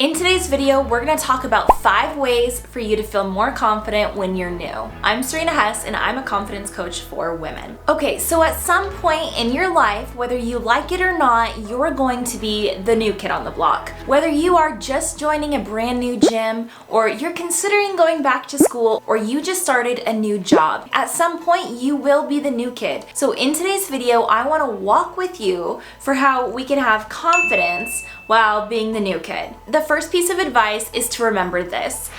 In today's video, we're going to talk about 5 ways for you to feel more confident when you're new. I'm Sarena Hess and I'm a confidence coach for women. Okay, so at some point in your life, whether you like it or not, you're going to be the new kid on the block. Whether you are just joining a brand new gym, or you're considering going back to school, or you just started a new job, at some point you will be the new kid. So in today's video, I want to walk with you for how we can have confidence while being the new kid. The first piece of advice is to remember this.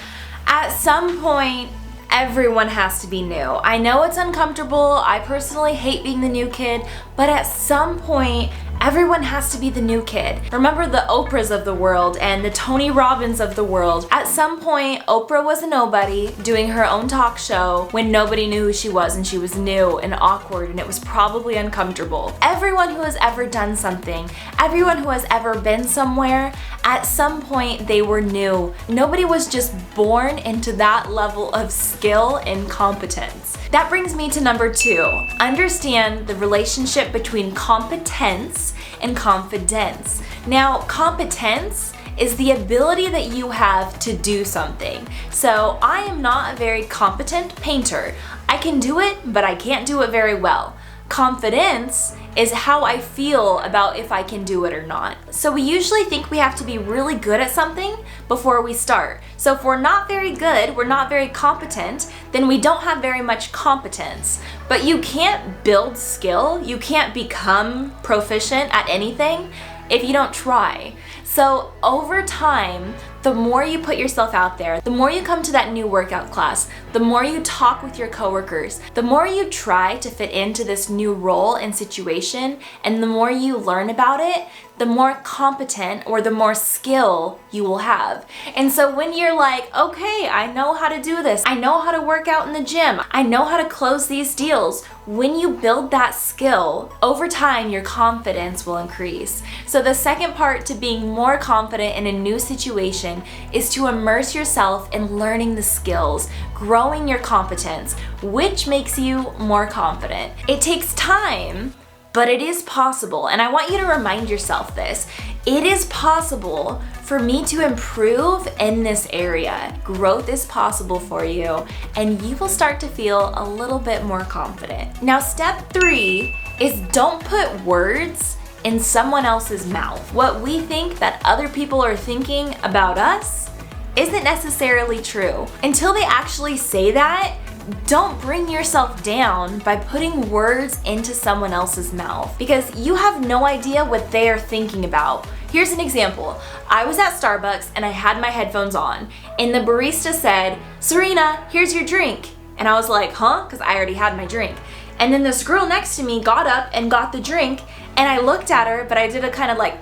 At some point, everyone has to be new. I know it's uncomfortable. I personally hate being the new kid, but at some point, everyone has to be the new kid. Remember the Oprahs of the world and the Tony Robbins of the world. At some point, Oprah was a nobody doing her own talk show when nobody knew who she was and she was new and awkward and it was probably uncomfortable. Everyone who has ever done something, everyone who has ever been somewhere, at some point they were new. Nobody was just born into that level of skill and competence. That brings me to number 2. Understand the relationship between competence and confidence. Now, competence is the ability that you have to do something. So I am not a very competent painter. I can do it, but I can't do it very well. Confidence is how I feel about if I can do it or not. So we usually think we have to be really good at something before we start. So if we're not very good, we're not very competent, then we don't have very much competence. But you can't build skill, you can't become proficient at anything if you don't try. So over time, the more you put yourself out there, the more you come to that new workout class, the more you talk with your coworkers, the more you try to fit into this new role and situation, and the more you learn about it, the more competent or the more skill you will have. And so when you're like, okay, I know how to do this, I know how to work out in the gym, I know how to close these deals, when you build that skill, over time your confidence will increase. So the second part to being more confident in a new situation is to immerse yourself in learning the skills, growing your competence, which makes you more confident. It takes time, but it is possible, and I want you to remind yourself this. It is possible for me to improve in this area. Growth is possible for you, and you will start to feel a little bit more confident. Now, step 3 is don't put words in someone else's mouth. What we think that other people are thinking about us isn't necessarily true. Until they actually say that, don't bring yourself down by putting words into someone else's mouth, because you have no idea what they are thinking about. Here's an example. I was at Starbucks and I had my headphones on, and the barista said, "Sarena, here's your drink." And I was like, huh? Because I already had my drink. And then this girl next to me got up and got the drink, and I looked at her, but I did a kind of like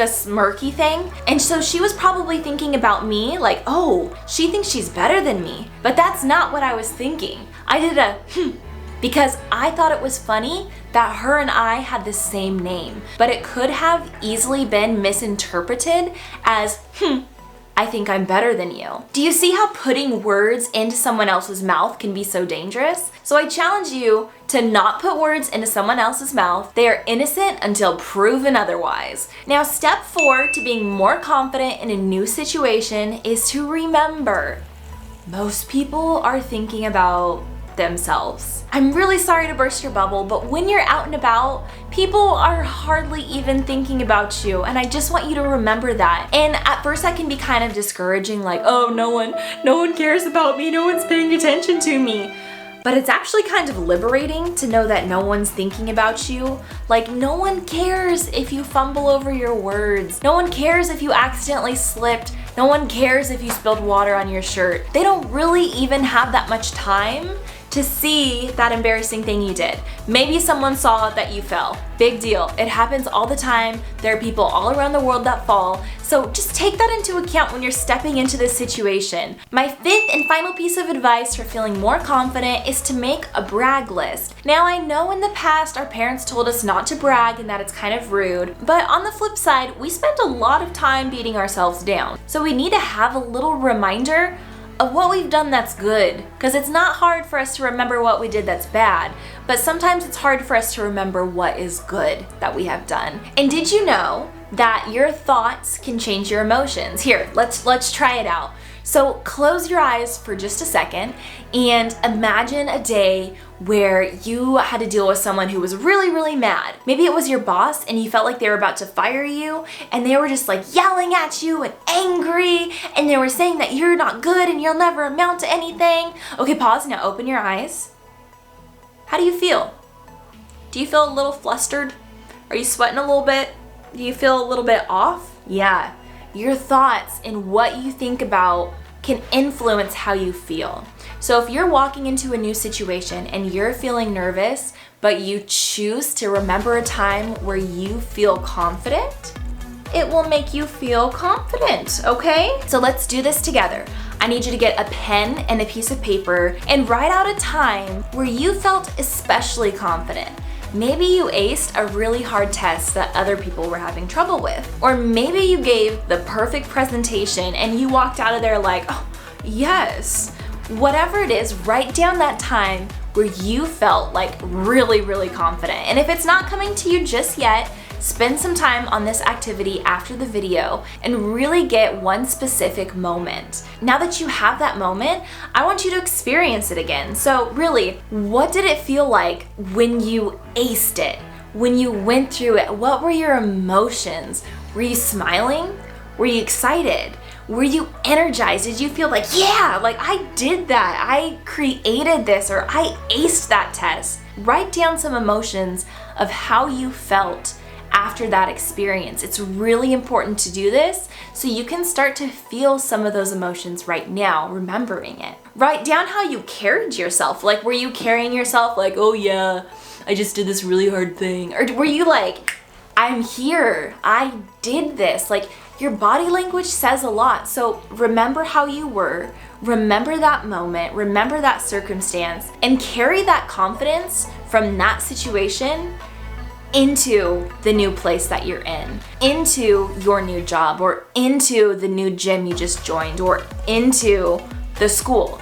a smirky thing. And so she was probably thinking about me like, oh, she thinks she's better than me. But that's not what I was thinking. I did a because I thought it was funny that her and I had the same name. But it could have easily been misinterpreted as, I think I'm better than you. Do you see how putting words into someone else's mouth can be so dangerous? So I challenge you to not put words into someone else's mouth. They are innocent until proven otherwise. Now, step 4 to being more confident in a new situation is to remember, most people are thinking about themselves. I'm really sorry to burst your bubble, but when you're out and about, people are hardly even thinking about you, and I just want you to remember that. And at first that can be kind of discouraging, like, oh, no one cares about me, no one's paying attention to me. But it's actually kind of liberating to know that no one's thinking about you. Like, no one cares if you fumble over your words. No one cares if you accidentally slipped. No one cares if you spilled water on your shirt. They don't really even have that much time to see that embarrassing thing you did. Maybe someone saw that you fell. Big deal. It happens all the time. There are people all around the world that fall. So just take that into account when you're stepping into this situation. My 5th and final piece of advice for feeling more confident is to make a brag list. Now, I know in the past our parents told us not to brag and that it's kind of rude, but on the flip side, we spend a lot of time beating ourselves down. So we need to have a little reminder of what we've done that's good. Because it's not hard for us to remember what we did that's bad, but sometimes it's hard for us to remember what is good that we have done. And did you know that your thoughts can change your emotions? Here, let's try it out. So close your eyes for just a second and imagine a day where you had to deal with someone who was really, really mad. Maybe it was your boss and you felt like they were about to fire you and they were just like yelling at you and angry and they were saying that you're not good and you'll never amount to anything. Okay, pause. Now open your eyes. How do you feel? Do you feel a little flustered? Are you sweating a little bit? Do you feel a little bit off? Yeah. Your thoughts and what you think about can influence how you feel. So if you're walking into a new situation and you're feeling nervous, but you choose to remember a time where you feel confident, it will make you feel confident, okay? So let's do this together. I need you to get a pen and a piece of paper and write out a time where you felt especially confident. Maybe you aced a really hard test that other people were having trouble with. Or maybe you gave the perfect presentation and you walked out of there like, oh, yes. Whatever it is, write down that time where you felt like really, really confident. And if it's not coming to you just yet, spend some time on this activity after the video and really get one specific moment. Now that you have that moment, I want you to experience it again. So really, what did it feel like when you aced it? When you went through it, what were your emotions? Were you smiling? Were you excited? Were you energized? Did you feel like, yeah, like I did that, I created this, or I aced that test? Write down some emotions of how you felt after that experience. It's really important to do this so you can start to feel some of those emotions right now, remembering it. Write down how you carried yourself. Like, were you carrying yourself like, oh yeah, I just did this really hard thing? Or were you like, I'm here, I did this? Like, your body language says a lot. So remember how you were, remember that moment, remember that circumstance, and carry that confidence from that situation into the new place that you're in, into your new job, or into the new gym you just joined, or into the school.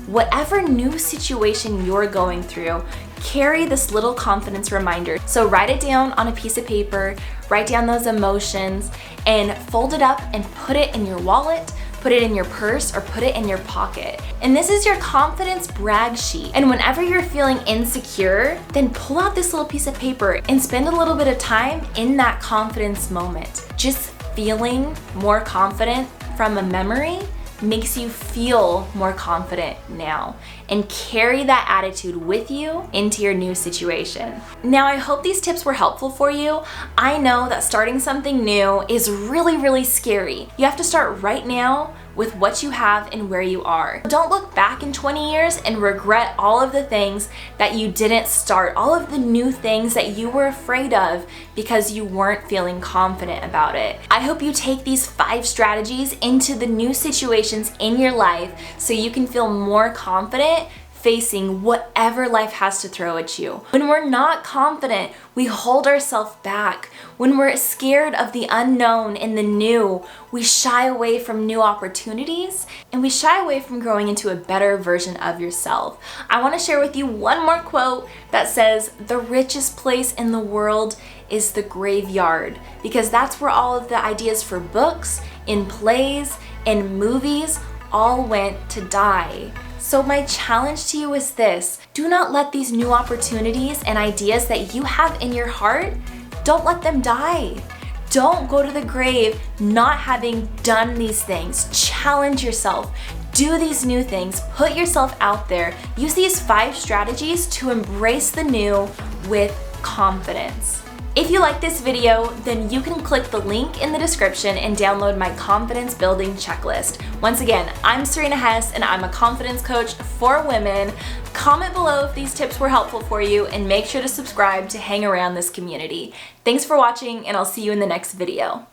Whatever new situation you're going through, carry this little confidence reminder. So write it down on a piece of paper, write down those emotions, and fold it up and put it in your wallet, put it in your purse, or put it in your pocket. And this is your confidence brag sheet. And whenever you're feeling insecure, then pull out this little piece of paper and spend a little bit of time in that confidence moment. Just feeling more confident from a memory makes you feel more confident now, and carry that attitude with you into your new situation. Now, I hope these tips were helpful for you. I know that starting something new is really, really scary. You have to start right now with what you have and where you are. Don't look back in 20 years and regret all of the things that you didn't start, all of the new things that you were afraid of because you weren't feeling confident about it. I hope you take these 5 strategies into the new situations in your life so you can feel more confident facing whatever life has to throw at you. When we're not confident, we hold ourselves back. When we're scared of the unknown and the new, we shy away from new opportunities and we shy away from growing into a better version of yourself. I want to share with you one more quote that says, "The richest place in the world is the graveyard," because that's where all of the ideas for books, in plays, and movies all went to die. So my challenge to you is this: do not let these new opportunities and ideas that you have in your heart, don't let them die. Don't go to the grave not having done these things. Challenge yourself. Do these new things. Put yourself out there. Use these 5 strategies to embrace the new with confidence. If you like this video, then you can click the link in the description and download my confidence building checklist. Once again, I'm Sarena Hess and I'm a confidence coach for women. Comment below if these tips were helpful for you and make sure to subscribe to hang around this community. Thanks for watching, and I'll see you in the next video.